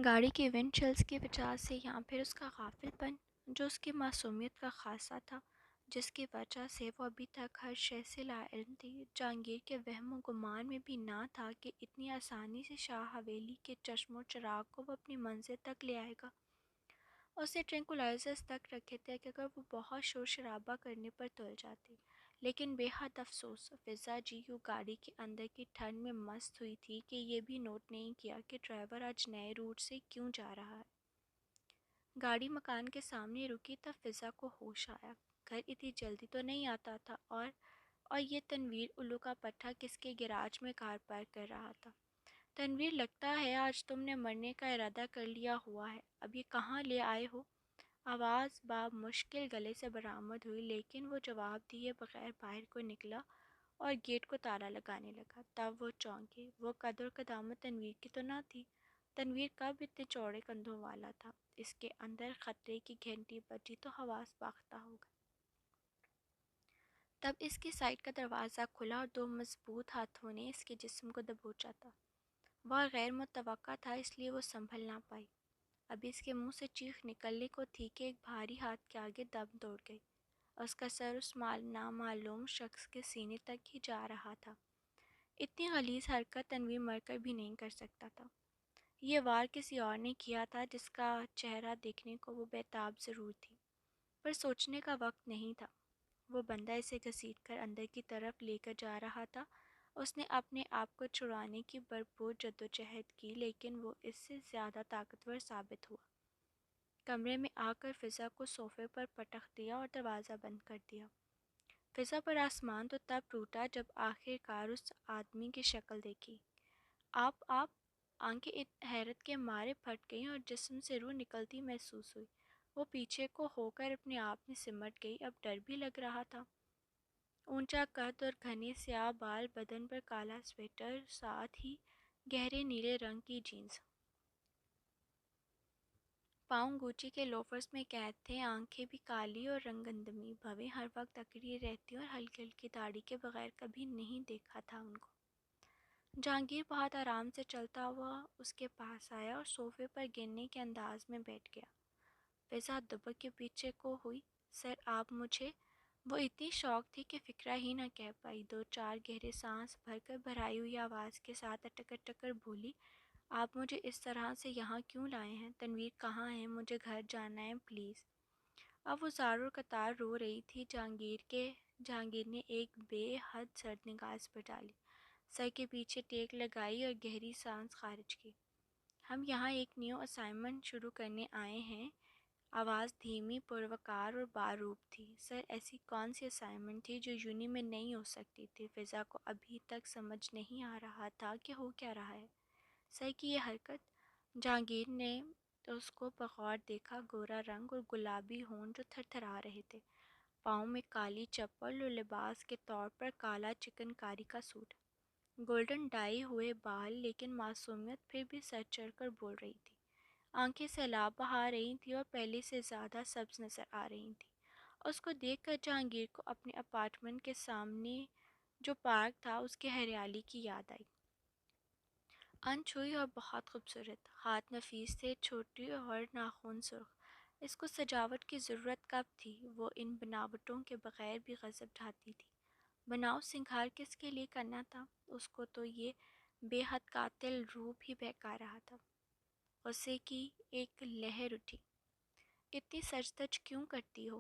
گاڑی کی ونڈ شیلز کی وجہ سے یا پھر اس کا غافل پن جو اس کی معصومیت کا خاصہ تھا، جس کی وجہ سے وہ ابھی تک ہر شے سے لاعلم تھی۔ جہانگیر کے وہم و گمان میں بھی نہ تھا کہ اتنی آسانی سے شاہ حویلی کے چشم و چراغ کو وہ اپنی منزل تک لے آئے گا۔ اس نے ٹرینکولائزرز تک رکھے تھے کہ اگر وہ بہت شور شرابہ کرنے پر تل جاتی، لیکن بے حد افسوس فضا جی یوں گاڑی کے اندر کی ٹھنڈ میں مست ہوئی تھی کہ یہ بھی نوٹ نہیں کیا کہ ڈرائیور آج نئے روٹ سے کیوں جا رہا ہے۔ گاڑی مکان کے سامنے رکی تب فضا کو ہوش آیا، گھر اتنی جلدی تو نہیں آتا تھا، اور یہ تنویر الو کا پٹھا کس کے گیراج میں کار پارک کر رہا تھا۔ تنویر، لگتا ہے آج تم نے مرنے کا ارادہ کر لیا ہوا ہے، اب یہ کہاں لے آئے ہو؟ آواز مشکل گلے سے برآمد ہوئی، لیکن وہ جواب دیے بغیر باہر کو نکلا اور گیٹ کو تالا لگانے لگا۔ تب وہ چونکے، وہ قد اور قدامت تنویر کی تو نہ تھی۔ تنویر کب اتنے چوڑے کندھوں والا تھا؟ اس کے اندر خطرے کی گھنٹی بجی تو حواس باختہ ہو گئے۔ تب اس کی سائیڈ کا دروازہ کھلا اور دو مضبوط ہاتھوں نے اس کے جسم کو دبوچا تھا۔ وہ غیر متوقع تھا، اس لیے وہ سنبھل نہ پائی۔ ابھی اس کے منہ سے چیخ نکلنے کو تھی کہ ایک بھاری ہاتھ کے آگے دم توڑ گئی۔ اس کا سر اس نامعلوم شخص کے سینے تک ہی جا رہا تھا۔ اتنی غلیظ حرکت تنویر مر کر بھی نہیں کر سکتا تھا۔ یہ وار کسی اور نے کیا تھا جس کا چہرہ دیکھنے کو وہ بےتاب ضرور تھی، پر سوچنے کا وقت نہیں تھا۔ وہ بندہ اسے گھسیٹ کر اندر کی طرف لے کر جا رہا تھا۔ اس نے اپنے آپ کو چھڑانے کی بھرپور جدوجہد کی، لیکن وہ اس سے زیادہ طاقتور ثابت ہوا۔ کمرے میں آ کر فضا کو صوفے پر پٹخ دیا اور دروازہ بند کر دیا۔ فضا پر آسمان تو تب ٹوٹا جب آخر کار اس آدمی کی شکل دیکھی۔ آپ آنکھیں حیرت کے مارے پھٹ گئیں اور جسم سے روح نکلتی محسوس ہوئی۔ وہ پیچھے کو ہو کر اپنے آپ میں سمٹ گئی، اب ڈر بھی لگ رہا تھا۔ اونچا قد اور گھنے سیاہ بال، بدن پر کالا سویٹر، ساتھ ہی گہرے نیلے رنگ کی جینز، پاؤں گوچی کے لوفرز میں قید تھے، آنکھیں بھی کالی اور رنگندمی بھویں ہر وقت اکڑی رہتی اور ہلکی ہلکی داڑھی کے بغیر کبھی نہیں دیکھا تھا ان کو۔ جہانگیر بہت آرام سے چلتا ہوا اس کے پاس آیا اور صوفے پر گرنے کے انداز میں بیٹھ گیا۔ فضا دبک کے پیچھے کو ہوئی۔ سر، آپ مجھے… وہ اتنی شوق تھی کہ فکرہ ہی نہ کہہ پائی۔ دو چار گہرے سانس بھر کر بھرائی ہوئی آواز کے ساتھ اٹک اٹک کر بولی، آپ مجھے اس طرح سے یہاں کیوں لائے ہیں؟ تنویر کہاں ہے؟ مجھے گھر جانا ہے، پلیز۔ اب وہ زار اور قطار رو رہی تھی۔ جہانگیر نے ایک بے حد سرد نگاہ اس پر ڈالی، سر کے پیچھے ٹیک لگائی اور گہری سانس خارج کی۔ ہم یہاں ایک نیو اسائنمنٹ شروع کرنے آئے ہیں۔ آواز دھیمی، پروقار اور باروب تھی۔ سر، ایسی کون سی اسائنمنٹ تھی جو یونی میں نہیں ہو سکتی تھی؟ فضا کو ابھی تک سمجھ نہیں آ رہا تھا کہ ہو کیا رہا ہے۔ سر کی یہ حرکت… جہانگیر نے اس کو بغور دیکھا، گورا رنگ اور گلابی ہونٹ جو تھر تھرا رہے تھے، پاؤں میں کالی چپل اور لباس کے طور پر کالا چکن کاری کا سوٹ، گولڈن ڈائی ہوئے بال، لیکن معصومیت پھر بھی سر چڑھ کر بول رہی تھی۔ آنکھیں سیلاب بہا رہی تھیں اور پہلے سے زیادہ سبز نظر آ رہی تھیں۔ اس کو دیکھ کر جہانگیر کو اپنے اپارٹمنٹ کے سامنے جو پارک تھا اس کی ہریالی کی یاد آئی۔ انچھوئی اور بہت خوبصورت، ہاتھ نفیس تھے، چھوٹی اور ناخن سرخ۔ اس کو سجاوٹ کی ضرورت کب تھی؟ وہ ان بناوٹوں کے بغیر بھی غضب ڈھاتی تھی۔ بناؤ سنگھار کس کے لیے کرنا تھا؟ اس کو تو یہ بے حد قاتل روپ ہی بہکا رہا تھا۔ غصے کی ایک لہر اٹھی۔ اتنی سچ دج کیوں کرتی ہو؟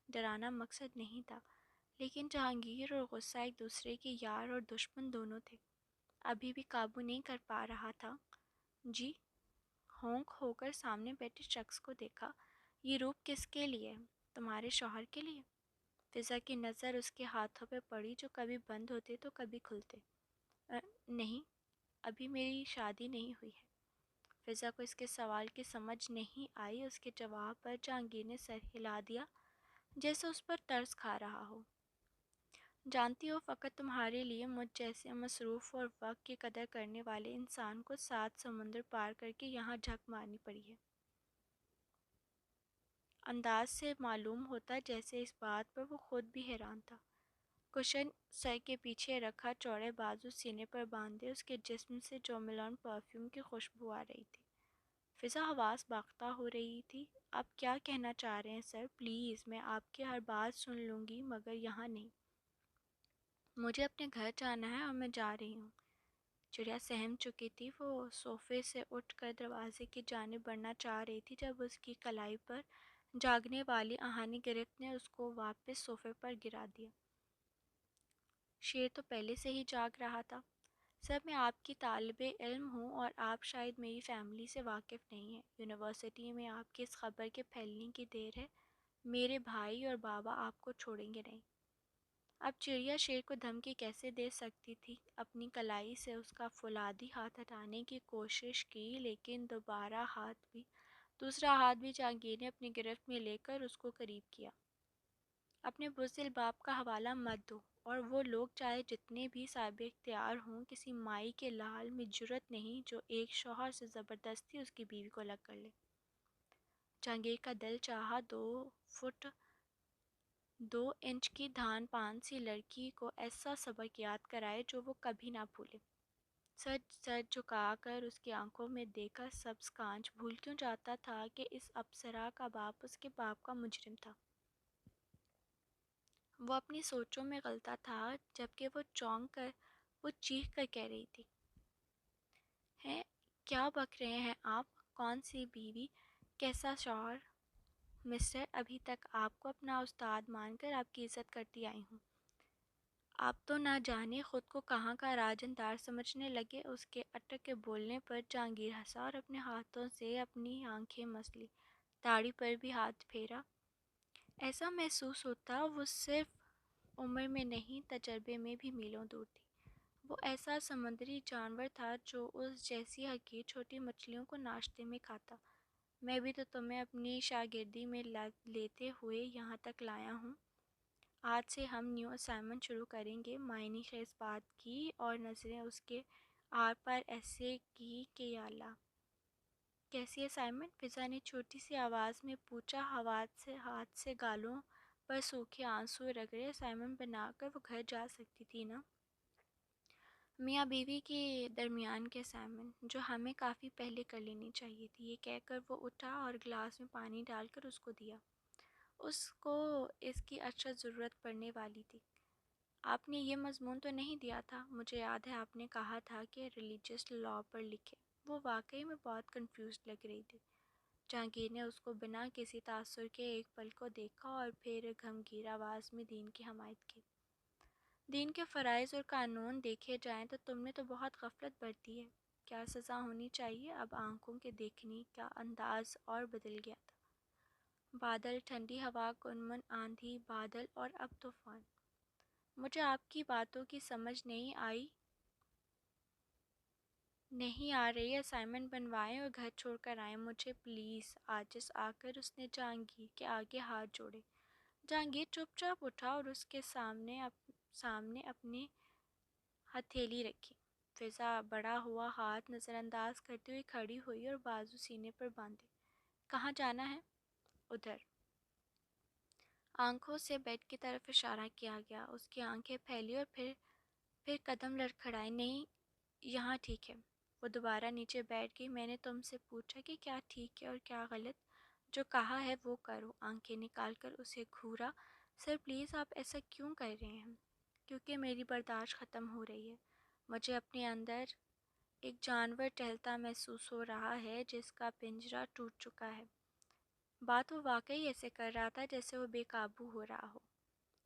ڈرانا مقصد نہیں تھا، لیکن جہانگیر اور غصہ ایک دوسرے کے یار اور دشمن دونوں تھے۔ ابھی بھی قابو نہیں کر پا رہا تھا۔ جی؟ ہونک ہو کر سامنے بیٹھے شخص کو دیکھا۔ یہ روپ کس کے لیے؟ تمہارے شوہر کے لیے؟ فضا کی نظر اس کے ہاتھوں پہ پڑی جو کبھی بند ہوتے تو کبھی کھلتے۔ نہیں، ابھی میری شادی نہیں ہوئی ہے۔ فضا کو اس کے سوال کی سمجھ نہیں آئی۔ اس کے جواب پر جہانگیر نے سر ہلا دیا جیسے اس پر ترس کھا رہا ہو۔ جانتی ہو، فقط تمہارے لیے مجھ جیسے مصروف اور وقت کی قدر کرنے والے انسان کو 7 سمندر پار کر کے یہاں جھک مارنی پڑی ہے۔ انداز سے معلوم ہوتا جیسے اس بات پر وہ خود بھی حیران تھا۔ کشن سر کے پیچھے رکھا، چوڑے بازو سینے پر باندھے، اس کے جسم سے جو ملون پرفیوم کی خوشبو آ رہی تھی۔ فضا حواس باختہ ہو رہی تھی۔ آپ کیا کہنا چاہ رہے ہیں سر؟ پلیز، میں آپ کی ہر بات سن لوں گی مگر یہاں نہیں۔ مجھے اپنے گھر جانا ہے اور میں جا رہی ہوں۔ چڑیا سہم چکی تھی۔ وہ صوفے سے اٹھ کر دروازے کی جانب بڑھنا چاہ رہی تھی جب اس کی کلائی پر جاگنے والی آہنی گرفت نے اس کو واپس صوفے پر گرا دیا۔ شیر تو پہلے سے ہی جاگ رہا تھا۔ سر، میں آپ کی طالب علم ہوں اور آپ شاید میری فیملی سے واقف نہیں ہیں۔ یونیورسٹی میں آپ کی اس خبر کے پھیلنے کی دیر ہے۔ میرے بھائی اور بابا آپ کو چھوڑیں گے نہیں۔ اب چڑیا شیر کو دھمکی کیسے دے سکتی تھی؟ اپنی کلائی سے اس کا فولادی ہاتھ ہٹانے کی کوشش کی لیکن دوسرا ہاتھ بھی جہانگیر نے اپنی گرفت میں لے کر اس کو قریب کیا۔ اپنے بزدل باپ کا حوالہ مت دو، اور وہ لوگ چاہے جتنے بھی صاحب اختیار ہوں، کسی مائی کے لال میں جرأت نہیں جو ایک شوہر سے زبردستی اس کی بیوی کو الگ کر لے۔ جہانگیر کا دل چاہا 2 فٹ 2 انچ کی دھان پان سی لڑکی کو ایسا سبق یاد کرائے جو وہ کبھی نہ بھولے۔ سر جھکا کر اس کی آنکھوں میں دیکھا سبز کانچ بھول کیوں جاتا تھا کہ اس اپسرا کا باپ اس کے باپ کا مجرم تھا۔ وہ اپنی سوچوں میں غلطا تھا جبکہ وہ چیخ کر کہہ رہی تھی، ہیں کیا بک رہے ہیں آپ؟ کون سی بیوی، کیسا شوہر؟ مسٹر، ابھی تک آپ کو اپنا استاد مان کر آپ کی عزت کرتی آئی ہوں۔ آپ تو نہ جانے خود کو کہاں کا راجن دار سمجھنے لگے۔ اس کے اٹک کے بولنے پر جہانگیر ہنسا اور اپنے ہاتھوں سے اپنی آنکھیں مس لی، داڑھی پر بھی ہاتھ پھیرا۔ ایسا محسوس ہوتا وہ صرف عمر میں نہیں تجربے میں بھی میلوں دور تھی۔ وہ ایسا سمندری جانور تھا جو اس جیسی حقیر چھوٹی مچھلیوں کو ناشتے میں کھاتا۔ میں بھی تو تمہیں اپنی شاگردی میں لیتے ہوئے یہاں تک لایا ہوں۔ آج سے ہم نیو اسائنمنٹ شروع کریں گے۔ معنی خیز بات کی اور نظریں اس کے آر پار ایسے کی کہ یا اللہ! کیسی اسائنمنٹ؟ فضا نے چھوٹی سی آواز میں پوچھا۔ ہاتھ سے گالوں پر سوکھے آنسو رگڑے۔ اسائنمنٹ بنا کر وہ گھر جا سکتی تھی نا؟ میاں بیوی کے درمیان کے اسائنمنٹ جو ہمیں کافی پہلے کر لینی چاہیے تھی۔ یہ کہہ کر وہ اٹھا اور گلاس میں پانی ڈال کر اس کو دیا۔ اس کو اس کی اشد ضرورت پڑنے والی تھی۔ آپ نے یہ مضمون تو نہیں دیا تھا؟ مجھے یاد ہے آپ نے کہا تھا کہ ریلیجس لاء پر لکھے۔ وہ واقعی میں بہت کنفیوزڈ لگ رہی تھی۔ جہانگیر نے اس کو بنا کسی تاثر کے ایک پل کو دیکھا اور پھر گھمگیر آواز میں دین کی حمایت کی۔ دین کے فرائض اور قانون دیکھے جائیں تو تم نے تو بہت غفلت برتی ہے۔ کیا سزا ہونی چاہیے؟ اب آنکھوں کے دیکھنے کا انداز اور بدل گیا تھا۔ بادل، ٹھنڈی ہوا، کنمن آندھی، بادل اور اب طوفان۔ مجھے آپ کی باتوں کی سمجھ نہیں آ رہی۔ اسائنمنٹ بنوائیں اور گھر چھوڑ کر آئیں مجھے پلیز۔ عاجز آ کر اس نے جہانگیر کے آگے ہاتھ جوڑے۔ جہانگیر چپ چاپ اٹھا اور اس کے سامنے اپنی ہتھیلی رکھی۔ فضا بڑا ہوا ہاتھ نظر انداز کرتی ہوئی کھڑی ہوئی اور بازو سینے پر باندھے۔ کہاں جانا ہے؟ ادھر۔ آنکھوں سے بیڈ کی طرف اشارہ کیا گیا۔ اس کی آنکھیں پھیلی اور پھر قدم لڑکھڑائے۔ نہیں، یہاں ٹھیک ہے۔ وہ دوبارہ نیچے بیٹھ گئی۔ میں نے تم سے پوچھا کہ کیا ٹھیک ہے اور کیا غلط؟ جو کہا ہے وہ کرو۔ آنکھیں نکال کر اسے گھورا۔ سر پلیز، آپ ایسا کیوں کر رہے ہیں؟ کیونکہ میری برداشت ختم ہو رہی ہے۔ مجھے اپنے اندر ایک جانور ٹہلتا محسوس ہو رہا ہے جس کا پنجرہ ٹوٹ چکا ہے۔ بات وہ واقعی ایسے کر رہا تھا جیسے وہ بے قابو ہو رہا ہو۔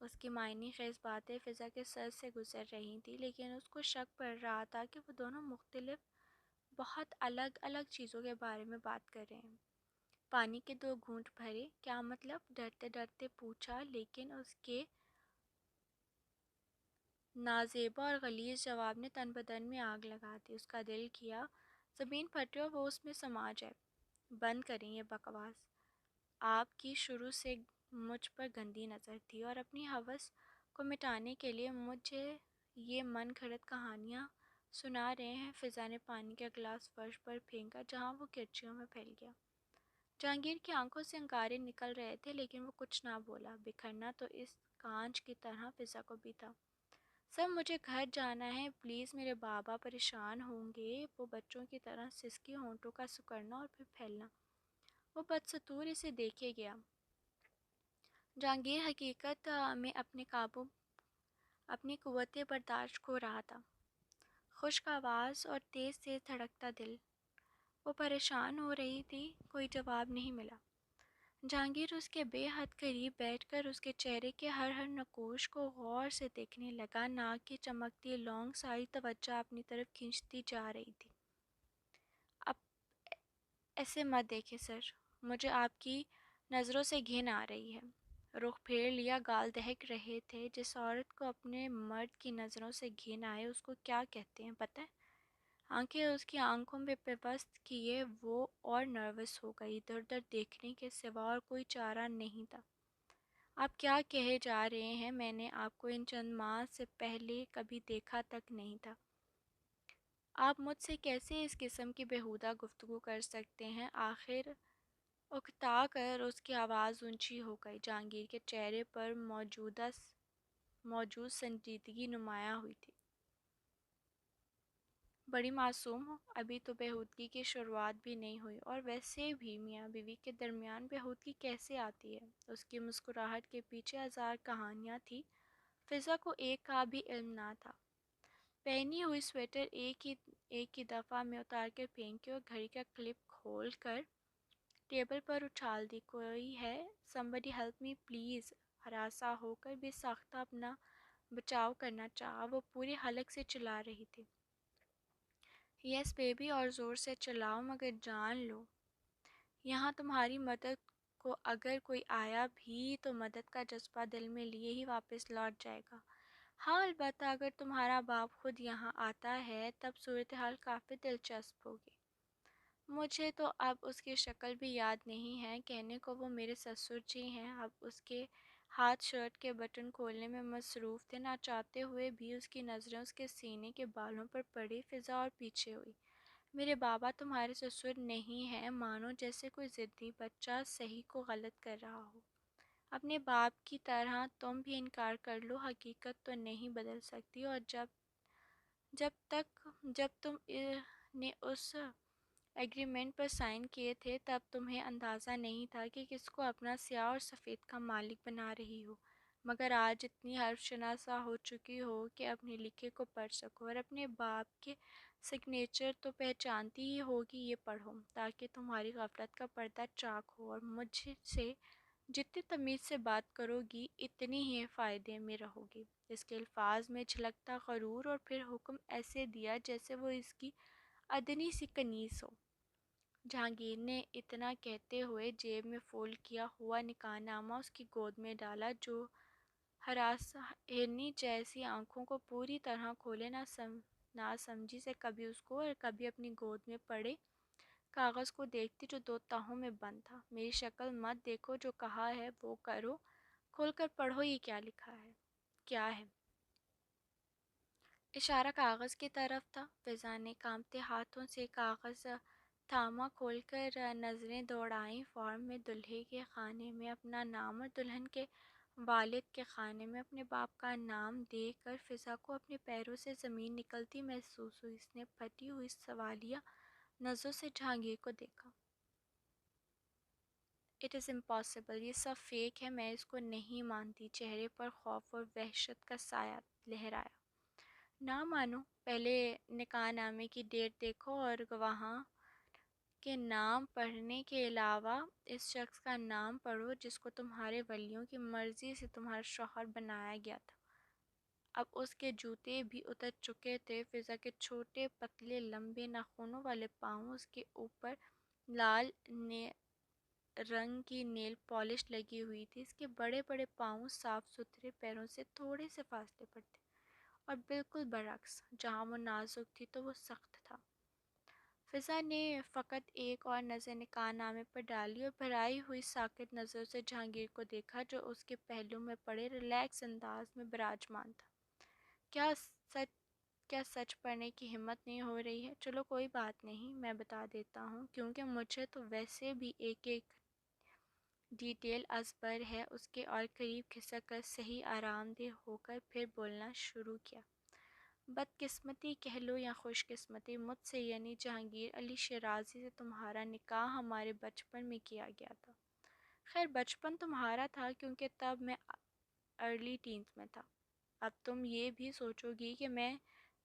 اس کی معنی خیز باتیں فضا کے سر سے گزر رہی تھیں لیکن اس کو شک پڑ رہا تھا کہ وہ دونوں مختلف، بہت الگ الگ چیزوں کے بارے میں بات کر رہے ہیں۔ پانی کے 2 گھونٹ بھرے۔ کیا مطلب؟ ڈرتے ڈرتے پوچھا، لیکن اس کے نازیبا اور غلیظ جواب نے تن بدن میں آگ لگا دی۔ اس کا دل کیا زمین پھٹے اور وہ اس میں سما جائے۔ بند کریں یہ بکواس۔ آپ کی شروع سے مجھ پر گندی نظر تھی اور اپنی ہوس کو مٹانے کے لیے مجھے یہ من گھڑت کہانیاں سنا رہے ہیں۔ فضا نے پانی کا گلاس فرش پر پھینکا جہاں وہ کرچیوں میں پھیل گیا۔ جہانگیر کی آنکھوں سے انگارے نکل رہے تھے لیکن وہ کچھ نہ بولا۔ بکھرنا تو اس کانچ کی طرح فضا کو بھی تھا۔ سر مجھے گھر جانا ہے پلیز، میرے بابا پریشان ہوں گے۔ وہ بچوں کی طرح سسکی ہونٹوں کا سکڑنا اور پھر پھیلنا۔ وہ بدستور اسے دیکھے گیا۔ جہانگیر حقیقت میں اپنی قوت برداشت کھو رہا تھا۔ خشک آواز اور تیز تیز دھڑکتا دل۔ وہ پریشان ہو رہی تھی۔ کوئی جواب نہیں ملا۔ جہانگیر اس کے بے حد قریب بیٹھ کر اس کے چہرے کے ہر نقوش کو غور سے دیکھنے لگا۔ ناک کی چمکتی لونگ ساری توجہ اپنی طرف کھینچتی جا رہی تھی۔ اب ایسے مت دیکھیں سر، مجھے آپ کی نظروں سے گھن آ رہی ہے۔ رخ پھیر لیا، گال دہک رہے تھے۔ جس عورت کو اپنے مرد کی نظروں سے گھن آئے اس کو کیا کہتے ہیں پتہ ہے؟ آنکھیں اس کی آنکھوں میں پیوست کیے وہ اور نروس ہو گئی۔ ادھر ادھر دیکھنے کے سوا اور کوئی چارہ نہیں تھا۔ آپ کیا کہے جا رہے ہیں؟ میں نے آپ کو ان چند ماہ سے پہلے کبھی دیکھا تک نہیں تھا۔ آپ مجھ سے کیسے اس قسم کی بیہودہ گفتگو کر سکتے ہیں؟ آخر اکتا کر اس کی آواز اونچی ہو گئی۔ جہانگیر کے چہرے پر موجود سنجیدگی نمایاں ہوئی تھی۔ بڑی معصوم ہو، ابھی تو بیہودگی کی شروعات بھی نہیں ہوئی، اور ویسے بھی میاں بیوی کے درمیان بیہودگی کیسے آتی ہے؟ اس کی مسکراہٹ کے پیچھے ہزار کہانیاں تھیں۔ فضا کو ایک کا بھی علم نہ تھا۔ پہنی ہوئی سویٹر ایک ہی دفعہ میں اتار کر پھینکی اور گھڑی کا کلپ کھول کر ٹیبل پر اچھال دی۔ کوئی ہے؟ somebody help me please۔ ہراساں ہو کر بھی ساختہ اپنا بچاؤ کرنا چاہا۔ وہ پوری حلق سے چلا رہی تھی۔ یس بیبی، اور زور سے چلاؤ مگر جان لو یہاں تمہاری مدد کو اگر کوئی آیا بھی تو مدد کا جذبہ دل میں لیے ہی واپس لوٹ جائے گا۔ ہاں البتہ اگر تمہارا باپ خود یہاں آتا ہے تب صورتحال کافی دلچسپ ہوگی۔ مجھے تو اب اس کی شکل بھی یاد نہیں ہے۔ کہنے کو وہ میرے سسر جی ہیں۔ اب اس کے ہاتھ شرٹ کے بٹن کھولنے میں مصروف تھے۔ نہ چاہتے ہوئے بھی اس کی نظریں اس کے سینے کے بالوں پر پڑی۔ فضا اور پیچھے ہوئی۔ میرے بابا تمہارے سسر نہیں ہیں، مانو جیسے کوئی ضدی بچہ صحیح کو غلط کر رہا ہو۔ اپنے باپ کی طرح تم بھی انکار کر لو، حقیقت تو نہیں بدل سکتی، اور جب تم نے اس ایگریمنٹ پر سائن کیے تھے تب تمہیں اندازہ نہیں تھا کہ کس کو اپنا سیاہ اور سفید کا مالک بنا رہی ہو، مگر آج اتنی حرف شناسا ہو چکی ہو کہ اپنے لکھے کو پڑھ سکو، اور اپنے باپ کے سگنیچر تو پہچانتی ہی ہوگی۔ یہ پڑھو تاکہ تمہاری غفلت کا پردہ چاک ہو، اور مجھ سے جتنی تمیز سے بات کرو گی اتنی ہی فائدے میں رہو گی۔ اس کے الفاظ میں جھلکتا غرور، اور پھر حکم ایسے دیا جیسے وہ اس کی ادنی سی کنیز ہو۔ جہانگیر نے اتنا کہتے ہوئے جیب میں فولڈ کیا ہوا نکاح نامہ اس کی گود میں ڈالا، جو ہرنی جیسی آنکھوں کو پوری طرح کھولے نہ سمجھی سے کبھی اس کو اور کبھی اپنی گود میں پڑے کاغذ کو دیکھتی جو دو تہوں میں بند تھا۔ میری شکل مت دیکھو، جو کہا ہے وہ کرو، کھول کر پڑھو یہ کیا لکھا ہے۔ کیا ہے؟ اشارہ کاغذ کی طرف تھا۔ فضا نے کانپتے ہاتھوں سے کاغذ تھاما، کھول کر نظریں دوڑائیں۔ فارم میں دولہے کے خانے میں اپنا نام اور دلہن کے والد کے خانے میں اپنے باپ کا نام دیکھ کر فضا کو اپنے پیروں سے زمین نکلتی محسوس ہوئی۔ اس نے پھٹی ہوئی سوالیہ نظروں سے جہانگیر کو دیکھا۔ اٹ از امپاسبل، یہ سب فیک ہے، میں اس کو نہیں مانتی۔ چہرے پر خوف اور وحشت کا سایہ لہرایا۔ نہ مانو، پہلے نکاح نامے کی ڈیٹ دیکھو اور گواہاں کے نام پڑھنے کے علاوہ اس شخص کا نام پڑھو جس کو تمہارے ولیوں کی مرضی سے تمہارا شوہر بنایا گیا تھا۔ اب اس کے جوتے بھی اتر چکے تھے۔ فضا کے چھوٹے پتلے لمبے ناخنوں والے پاؤں، اس کے اوپر لال رنگ کی نیل پالش لگی ہوئی تھی۔ اس کے بڑے بڑے پاؤں صاف ستھرے پیروں سے تھوڑے سے فاصلے پر تھے، اور بالکل برعکس، جہاں وہ نازک تھی تو وہ سخت تھا۔ فضا نے فقط ایک اور نظر نکاح نامے پر ڈالی اور بھرائی ہوئی ساکت نظروں سے جہانگیر کو دیکھا جو اس کے پہلو میں پڑے ریلیکس انداز میں براجمان تھا۔ کیا سچ پڑھنے کی ہمت نہیں ہو رہی ہے؟ چلو کوئی بات نہیں، میں بتا دیتا ہوں، کیونکہ مجھے تو ویسے بھی ایک ڈیٹیل ازبر ہے اس کے اور قریب کھسک کر صحیح آرام دہ ہو کر پھر بولنا شروع کیا۔ بدقسمتی کہہ لو یا خوش قسمتی، مجھ سے یعنی جہانگیر علی شیرازی سے تمہارا نکاح ہمارے بچپن میں کیا گیا تھا۔ خیر بچپن تمہارا تھا کیونکہ تب میں ارلی ٹینز میں تھا۔ اب تم یہ بھی سوچو گی کہ میں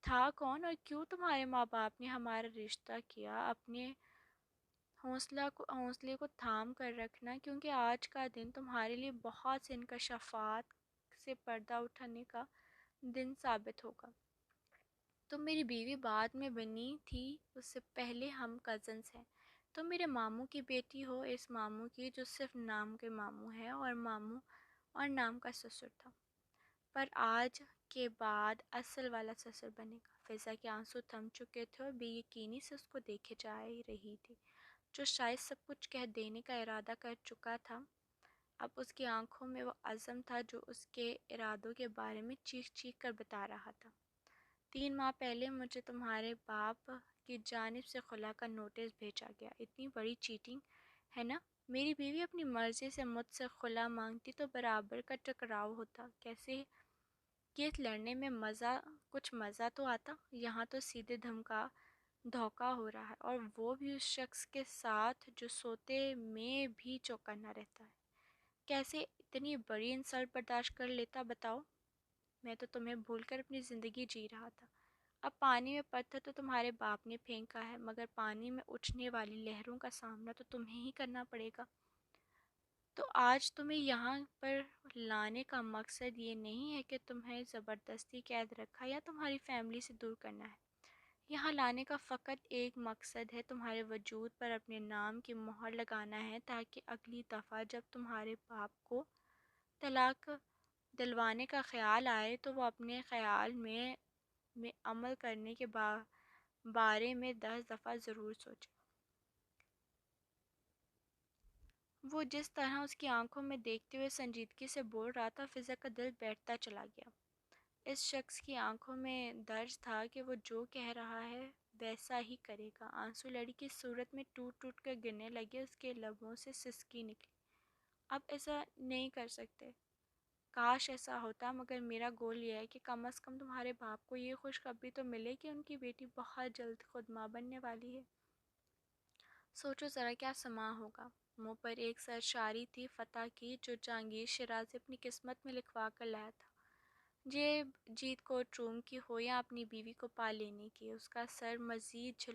تھا کون اور کیوں تمہارے ماں باپ نے ہمارا رشتہ کیا۔ اپنے حوصلے کو تھام کر رکھنا، کیونکہ آج کا دن تمہارے لیے بہت سے انکشافات سے پردہ اٹھانے کا دن ثابت ہوگا۔ تم میری بیوی بعد میں بنی تھی، اس سے پہلے ہم کزنز ہیں۔ تم میرے ماموں کی بیٹی ہو، اس ماموں کی جو صرف نام کے ماموں ہے اور ماموں اور نام کا سسر تھا، پر آج کے بعد اصل والا سسر بنے گا۔ فضا کے آنسو تھم چکے تھے اور بے یقینی سے اس کو دیکھے جا رہی تھی، جو شاید سب کچھ کہہ دینے کا ارادہ کر چکا تھا۔ اب اس کی آنکھوں میں وہ عزم تھا جو اس کے ارادوں کے بارے میں چیخ چیخ کر بتا رہا تھا۔ 3 ماہ پہلے مجھے تمہارے باپ کی جانب سے خلا کا نوٹس بھیجا گیا۔ اتنی بڑی چیٹنگ ہے نا؟ میری بیوی اپنی مرضی سے مجھ سے خلا مانگتی تو برابر کا ٹکراؤ ہوتا۔ کیسے کیس لڑنے میں کچھ مزہ تو آتا، یہاں تو سیدھے دھوکا ہو رہا ہے، اور وہ بھی اس شخص کے ساتھ جو سوتے میں بھی چوکنا رہتا ہے۔ کیسے اتنی بڑی انسلٹ برداشت کر لیتا بتاؤ؟ میں تو تمہیں بھول کر اپنی زندگی جی رہا تھا۔ اب پانی میں پتھر تو تمہارے باپ نے پھینکا ہے، مگر پانی میں اٹھنے والی لہروں کا سامنا تو تمہیں ہی کرنا پڑے گا۔ تو آج تمہیں یہاں پر لانے کا مقصد یہ نہیں ہے کہ تمہیں زبردستی قید رکھا یا تمہاری فیملی سے دور کرنا ہے۔ یہاں لانے کا فقط ایک مقصد ہے، تمہارے وجود پر اپنے نام کی مہر لگانا ہے، تاکہ اگلی دفعہ جب تمہارے باپ کو طلاق دلوانے کا خیال آئے تو وہ اپنے خیال میں عمل کرنے کے بارے میں 10 دفعہ ضرور سوچے۔ وہ جس طرح اس کی آنکھوں میں دیکھتے ہوئے سنجیدگی سے بول رہا تھا، فضا کا دل بیٹھتا چلا گیا۔ اس شخص کی آنکھوں میں درج تھا کہ وہ جو کہہ رہا ہے ویسا ہی کرے گا۔ آنسو لڑکی کی صورت میں ٹوٹ ٹوٹ کر گرنے لگے، اس کے لبوں سے سسکی نکلی۔ اب ایسا نہیں کر سکتے۔ کاش ایسا ہوتا، مگر میرا گول یہ ہے کہ کم از کم تمہارے باپ کو یہ خوشخبری تو ملے کہ ان کی بیٹی بہت جلد خود ماں بننے والی ہے۔ سوچو ذرا کیا سما ہوگا۔ منہ پر ایک سرشاری تھی فتح کی، جو جہانگیر شیرازی اپنی قسمت میں لکھوا کر لایا تھا۔ جیت کورٹ روم کی ہو یا اپنی بیوی کو پا لینے کی، اس کا سر مزید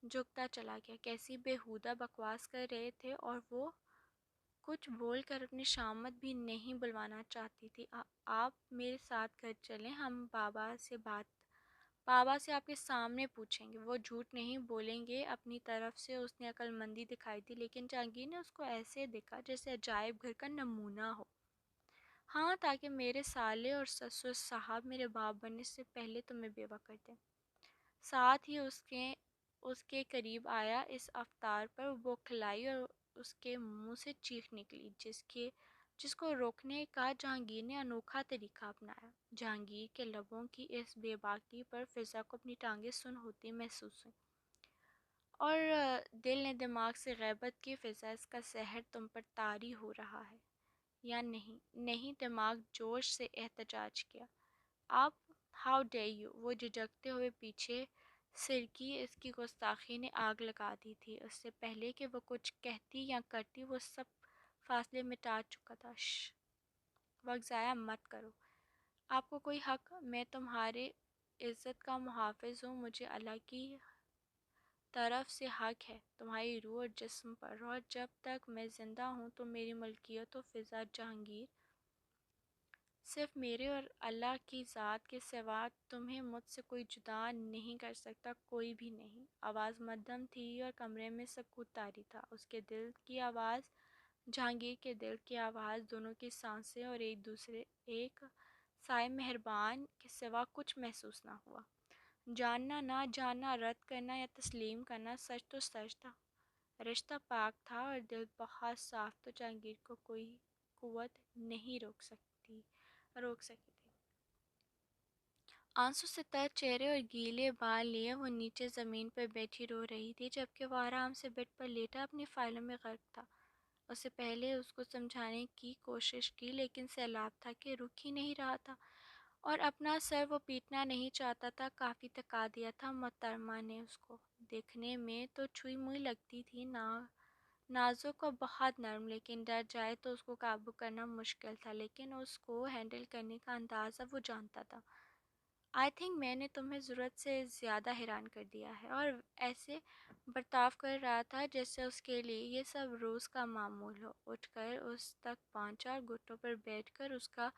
جھکتا چلا گیا۔ کیسی بیہودہ بکواس کر رہے تھے، اور وہ کچھ بول کر اپنی شامت بھی نہیں بلوانا چاہتی تھی۔ آپ میرے ساتھ گھر چلیں، ہم بابا سے آپ کے سامنے پوچھیں گے، وہ جھوٹ نہیں بولیں گے۔ اپنی طرف سے اس نے عقل مندی دکھائی تھی، لیکن جہانگیر نے اس کو ایسے دیکھا جیسے عجائب گھر کا نمونہ ہو۔ ہاں، تاکہ میرے سالے اور سسر صاحب میرے باپ بننے سے پہلے تمہیں بیوہ کر دیں۔ ساتھ ہی اس کے قریب آیا، اس افطار پر بوکھلائی اور اس کے منہ سے چیخ نکلی، جس کو روکنے کا جہانگیر نے انوکھا طریقہ اپنایا۔ جہانگیر کے لبوں کی اس بے باکی پر فضا کو اپنی ٹانگیں سن ہوتی محسوس ہوئیں، اور دل نے دماغ سے غیبت کی۔ فضا، اس کا سحر تم پر طاری ہو رہا ہے یا نہیں؟ نہیں، دماغ جوش سے احتجاج کیا۔ آپ ہاؤ ڈیئر یو! وہ جھجکتے ہوئے پیچھے سرکی۔ اس کی گستاخی نے آگ لگا دی تھی۔ اس سے پہلے کہ وہ کچھ کہتی یا کرتی، وہ سب فاصلے مٹا چکا تھا۔ وقت ضائع مت کرو۔ آپ کو کوئی حق؟ میں تمہارے عزت کا محافظ ہوں، مجھے اللہ کی طرف سے حق ہے تمہاری روح اور جسم پر، اور جب تک میں زندہ ہوں تو میری ملکیت و فضا جہانگیر، صرف میرے اور اللہ کی ذات کے سوا تمہیں مجھ سے کوئی جدا نہیں کر سکتا، کوئی بھی نہیں۔ آواز مدھم تھی اور کمرے میں سکوت طاری تھا۔ اس کے دل کی آواز، جہانگیر کے دل کی آواز، دونوں کی سانسیں، اور ایک سائے مہربان کے سوا کچھ محسوس نہ ہوا۔ جاننا نہ جاننا، رد کرنا یا تسلیم کرنا، سچ تو سچ تھا۔ رشتہ پاک تھا اور دل بہت صاف، تو جہانگیر کو کوئی قوت نہیں روک سکی تھی۔ آنسو سے تر چہرے اور گیلے بال لیے وہ نیچے زمین پر بیٹھی رو رہی تھی، جبکہ وہ آرام سے بیڈ پر لیٹا اپنی فائلوں میں غرق تھا۔ اسے پہلے اس کو سمجھانے کی کوشش کی لیکن سیلاب تھا کہ رک ہی نہیں رہا تھا اور اپنا سر وہ پیٹنا نہیں چاہتا تھا۔ کافی تکا دیا تھا محترمہ نے اس کو۔ دیکھنے میں تو چھوئی موئی لگتی تھی، نازک اور بہت نرم، لیکن ڈر جائے تو اس کو قابو کرنا مشکل تھا، لیکن اس کو ہینڈل کرنے کا انداز اب وہ جانتا تھا۔ آئی تھنک میں نے تمہیں ضرورت سے زیادہ حیران کر دیا ہے، اور ایسے برتاؤ کر رہا تھا جیسے اس کے لیے یہ سب روز کا معمول ہو۔ اٹھ کر اس تک پہنچا اور گھٹنوں پر بیٹھ کر اس کا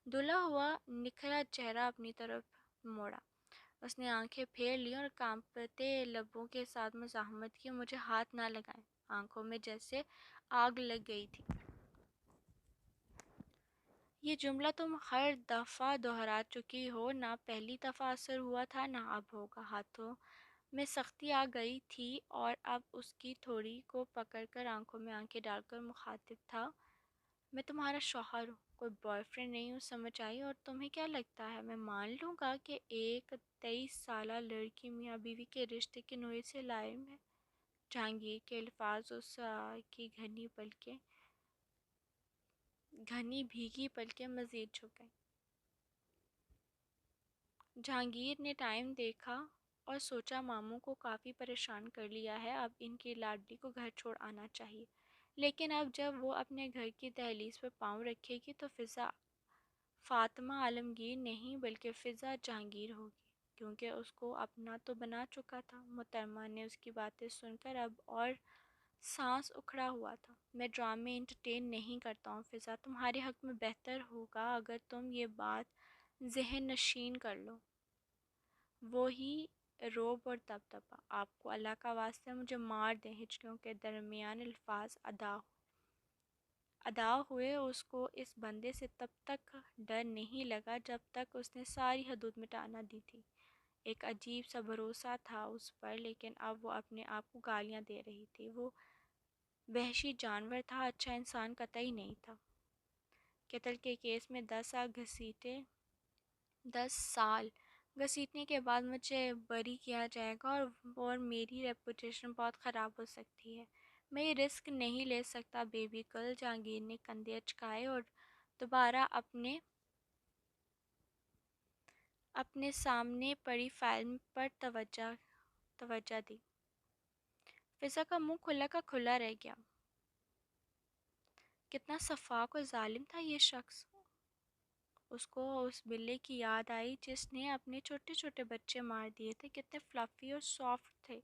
دھلا ہوا نکھرا چہرہ اپنی طرف موڑا۔ اس نے آنکھیں پھیر لیں اور کانپتے لبوں کے ساتھ مزاحمت کی، مجھے ہاتھ نہ لگائیں۔ آنکھوں میں جیسے آگ لگ گئی تھی۔ یہ جملہ تم ہر دفعہ دہرا چکی ہو، نہ پہلی دفعہ اثر ہوا تھا نہ اب ہوگا۔ ہاتھوں میں سختی آ گئی تھی اور اب اس کی تھوڑی کو پکڑ کر آنکھوں میں آنکھیں ڈال کر مخاطب تھا، میں تمہارا شوہر ہوں، کوئی بوائے فرینڈ نہیں ہوں، سمجھ آئی؟ اور تمہیں کیا لگتا ہے میں مان لوں گا کہ ایک 23 سالہ لڑکی میاں بیوی کے رشتے کے نوئے سے لائم ہے؟ جہانگیر کے الفاظ اس کی گھنی بھیگی پلکیں مزید جھک گئیں۔ جہانگیر نے ٹائم دیکھا اور سوچا ماموں کو کافی پریشان کر لیا ہے، اب ان کی لاڈلی کو گھر چھوڑ آنا چاہیے۔ لیکن اب جب وہ اپنے گھر کی دہلیز پر پاؤں رکھے گی تو فضا فاطمہ عالمگیر نہیں بلکہ فضا جہانگیر ہوگی، کیونکہ اس کو اپنا تو بنا چکا تھا۔ محترمہ نے اس کی باتیں سن کر اب اور سانس اکھڑا ہوا تھا۔ میں ڈرامے انٹرٹین نہیں کرتا ہوں فضا، تمہارے حق میں بہتر ہوگا اگر تم یہ بات ذہن نشین کر لو۔ وہی روب اور دبدبا، آپ کو اللہ کا واسطہ مجھے مار دیں۔ ہچکیوں کے درمیان الفاظ ادا ہوئے۔ اس کو اس بندے سے تب تک ڈر نہیں لگا جب تک اس نے ساری حدود مٹا نہ دی تھی۔ ایک عجیب سا بھروسہ تھا اس پر، لیکن اب وہ اپنے آپ کو گالیاں دے رہی تھی۔ وہ وحشی جانور تھا، اچھا انسان قطعی نہیں تھا۔ قتل کے کیس میں 10 سال گھسیٹنے کے بعد مجھے بری کیا جائے گا اور میری ریپوٹیشن بہت خراب ہو سکتی ہے۔ میں یہ رسک نہیں لے سکتا بیبی گرل۔ جہانگیر نے کندھے اچکائے اور دوبارہ اپنے سامنے پڑی فائل پر توجہ دی۔ فضا کا منہ کھلا کا کھلا رہ گیا۔ کتنا شفاق اور ظالم تھا یہ شخص۔ اس کو اس بلے کی یاد آئی جس نے اپنے چھوٹے چھوٹے بچے مار دیے تھے، کتنے فلفی اور سافٹ تھے۔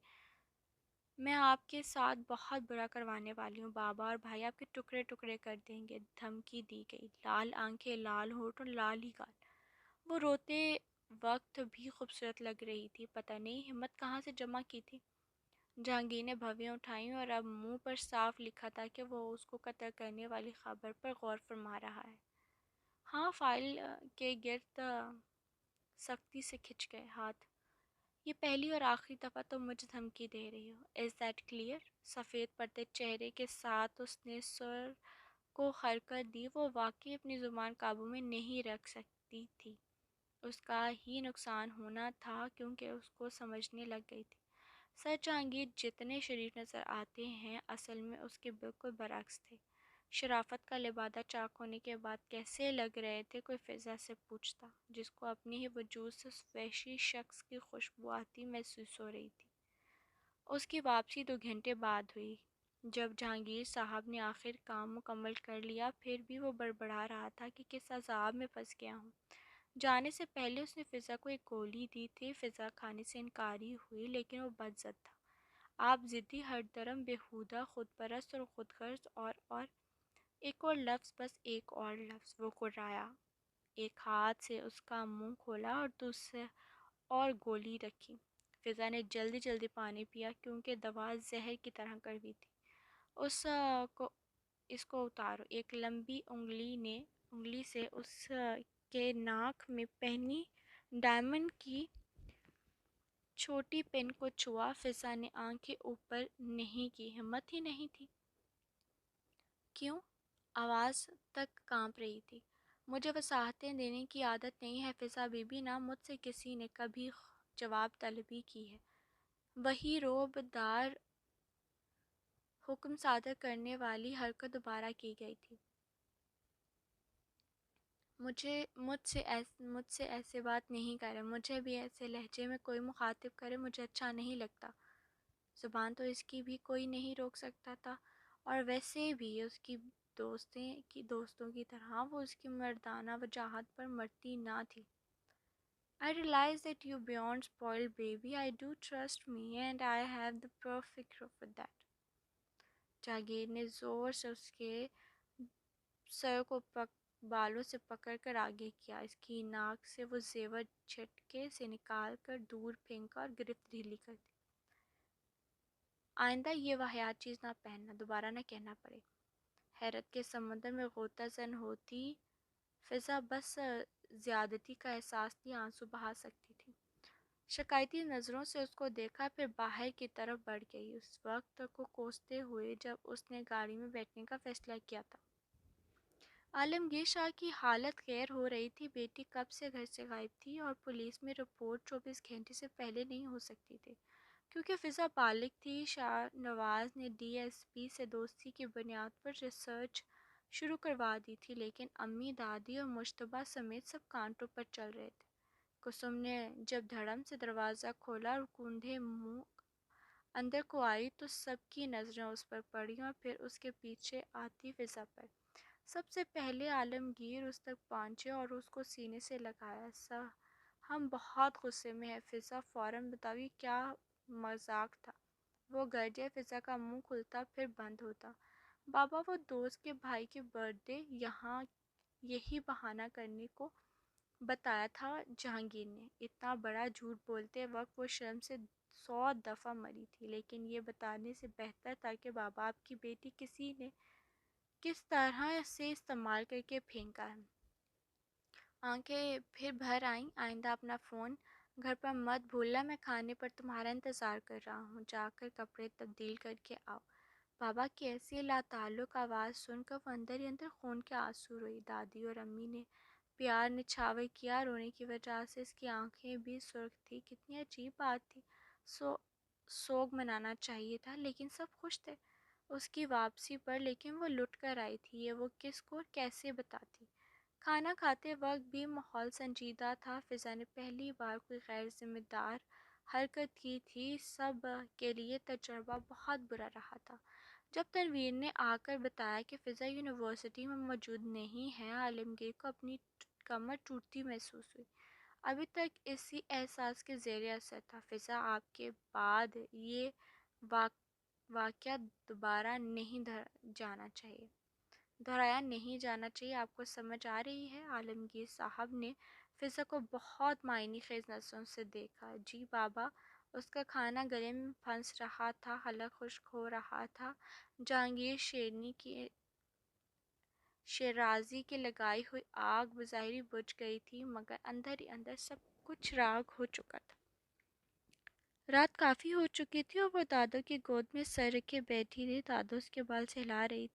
میں آپ کے ساتھ بہت برا کروانے والی ہوں، بابا اور بھائی آپ کے ٹکڑے ٹکڑے کر دیں گے، دھمکی دی گئی۔ لال آنکھیں، لال ہونٹ اور لال ہی گال۔ وہ روتے وقت بھی خوبصورت لگ رہی تھی، پتہ نہیں ہمت کہاں سے جمع کی تھی۔ جہانگیر نے بھویں اٹھائیں اور اب منہ پر صاف لکھا تھا کہ وہ اس کو قتل کرنے والی خبر پر غور فرما رہا ہے۔ ہاں، فائل کے گرد سختی سے کھنچ گئے ہاتھ۔ یہ پہلی اور آخری دفعہ تم مجھے دھمکی دے رہی ہو، از دیٹ کلیئر؟ سفید پڑتے چہرے کے ساتھ اس نے سر کو حرکت دی۔ وہ واقعی اپنی زبان قابو میں نہیں رکھ سکتی تھی۔ اس کا ہی نقصان ہونا تھا کیونکہ اس کو سمجھنے لگ گئی تھی۔ سر جہانگیر جتنے شریف نظر آتے ہیں اصل میں اس کے بالکل برعکس تھے۔ شرافت کا لبادہ چاک ہونے کے بعد کیسے لگ رہے تھے؟ کوئی فضا سے پوچھتا، جس کو اپنے ہی وجود سے اس وحشی شخص کی خوشبو آتی محسوس ہو رہی تھی۔ اس کی واپسی 2 گھنٹے بعد ہوئی، جب جہانگیر صاحب نے آخر کام مکمل کر لیا۔ پھر بھی وہ بڑبڑا رہا تھا کہ کس عذاب میں پھنس گیا ہوں۔ جانے سے پہلے اس نے فضا کو ایک گولی دی تھی۔ فضا کھانے سے انکاری ہوئی، لیکن وہ بدضد تھا۔ آپ ضدی، ہر درم بیہودہ، خود پرست اور خود غرض، اور ایک اور لفظ، بس ایک اور لفظ۔ وہ کرایا، ایک ہاتھ سے اس کا منہ کھولا اور دوسرے اور گولی رکھی۔ فضا نے جلدی جلدی پانی پیا کیونکہ دوا زہر کی طرح کڑوی تھی۔ اس کو اتارو۔ ایک لمبی انگلی سے اس کے ناک میں پہنی ڈائمنڈ کی چھوٹی پن کو چھوا۔ فضا نے آنکھیں اوپر نہیں کی، ہمت ہی نہیں تھی۔ کیوں؟ آواز تک کانپ رہی تھی۔ مجھے وضاحتیں دینے کی عادت نہیں ہے فضا بی بی، نہ مجھ سے کسی نے کبھی جواب طلبی کی ہے۔ وہی رعب دار حکم صادر کرنے والی حرکت دوبارہ کی گئی تھی۔ مجھ سے ایسے بات نہیں کرے، مجھے بھی ایسے لہجے میں کوئی مخاطب کرے مجھے اچھا نہیں لگتا۔ زبان تو اس کی بھی کوئی نہیں روک سکتا تھا، اور ویسے بھی اس کی دوستوں کی طرح وہ اس کی مردانہ وجاہت پر مرتی نہ تھی۔ I realize that you beyond spoiled baby. I do trust me and I have the perfect proof for that. جاگیر نے زور سے اس کے سر کو بالوں سے پکڑ کر آگے کیا، اس کی ناک سے وہ زیور جھٹکے سے نکال کر دور پھینکا اور گرفت ڈھیلی کر دی۔ آئندہ یہ واحد چیز نہ پہننا، دوبارہ نہ کہنا پڑے۔ حیرت کے سمندر میں غوطہ زن ہوتی فضا بس زیادتی کا احساس تھی، آنسو بہا سکتی تھی۔ شکایتی نظروں سے اس کو دیکھا، پھر باہر کی طرف بڑھ گئی، اس وقت کو کوستے ہوئے جب اس نے گاڑی میں بیٹھنے کا فیصلہ کیا تھا۔ عالمگیر شاہ کی حالت غیر ہو رہی تھی، بیٹی کب سے گھر سے غائب تھی اور پولیس میں رپورٹ 24 گھنٹے سے پہلے نہیں ہو سکتی تھی، کیونکہ فضا بالغ تھی۔ شاہ نواز نے ڈی ایس پی سے دوستی کی بنیاد پر ریسرچ شروع کروا دی تھی، لیکن امی، دادی اور مشتبہ سمیت سب کانٹوں پر چل رہے تھے۔ کسم نے جب دھڑم سے دروازہ کھولا اور کوندھے منہ اندر کو آئی تو سب کی نظریں اس پر پڑیں اور پھر اس کے پیچھے آتی فضا پر۔ سب سے پہلے عالمگیر اس تک پہنچے اور اس کو سینے سے لگایا۔ ہم بہت غصے میں ہیں فضا، فوراً بتاؤ کیا مذاق تھا۔ وہ گرجے، فضا کا منہ کھلتا پھر بند ہوتا۔ بابا، وہ دوست کے بھائی کی برتھ ڈے، یہاں یہی بہانہ کرنے کو بتایا تھا جہانگیر نے۔ اتنا بڑا جھوٹ بولتے وقت وہ شرم سے 100 دفعہ مری تھی، لیکن یہ بتانے سے بہتر تھا کہ بابا، آپ کی بیٹی کسی نے کس طرح سے استعمال کر کے پھینکا ہے۔ آنکھیں پھر بھر آئیں۔ آئندہ اپنا فون گھر پر مت بھولنا، میں کھانے پر تمہارا انتظار کر رہا ہوں، جا کر کپڑے تبدیل کر کے آؤ۔ بابا کی ایسی لاتعلق آواز سن کر وہ اندر ہی اندر خون کے آنسو روئی۔ دادی اور امی نے پیار نچھاور کیا، رونے کی وجہ سے اس کی آنکھیں بھی سرخ تھیں۔ کتنی عجیب بات تھی، سوگ منانا چاہیے تھا، لیکن سب خوش تھے اس کی واپسی پر، لیکن وہ لٹ کر آئی تھی، یہ وہ کس کو اور کیسے بتاتی۔ کھانا کھاتے وقت بھی ماحول سنجیدہ تھا۔ فضا نے پہلی بار کوئی غیر ذمہ دار حرکت کی تھی، سب کے لیے تجربہ بہت برا رہا تھا۔ جب تنویر نے آ کر بتایا کہ فضا یونیورسٹی میں موجود نہیں ہے، عالمگیر کو اپنی کمر ٹوٹتی محسوس ہوئی۔ ابھی تک اسی احساس کے زیر اثر تھا۔ فضا، آپ کے بعد یہ واقعہ دوبارہ نہیں دہرایا نہیں جانا چاہیے، آپ کو سمجھ آ رہی ہے؟ عالمگیر صاحب نے فضا کو بہت معنی خیز نظروں سے دیکھا۔ جی بابا۔ اس کا کھانا گلے میں پھنس رہا تھا، حلق خشک ہو رہا تھا۔ جہانگیر شیرازی کی لگائی ہوئی آگ بظاہر بجھ گئی تھی، مگر اندر ہی اندر سب کچھ راکھ ہو چکا تھا۔ رات کافی ہو چکی تھی اور وہ دادو کی گود میں سر رکھے بیٹھی تھی۔ دادو اس کے بال سہلا رہی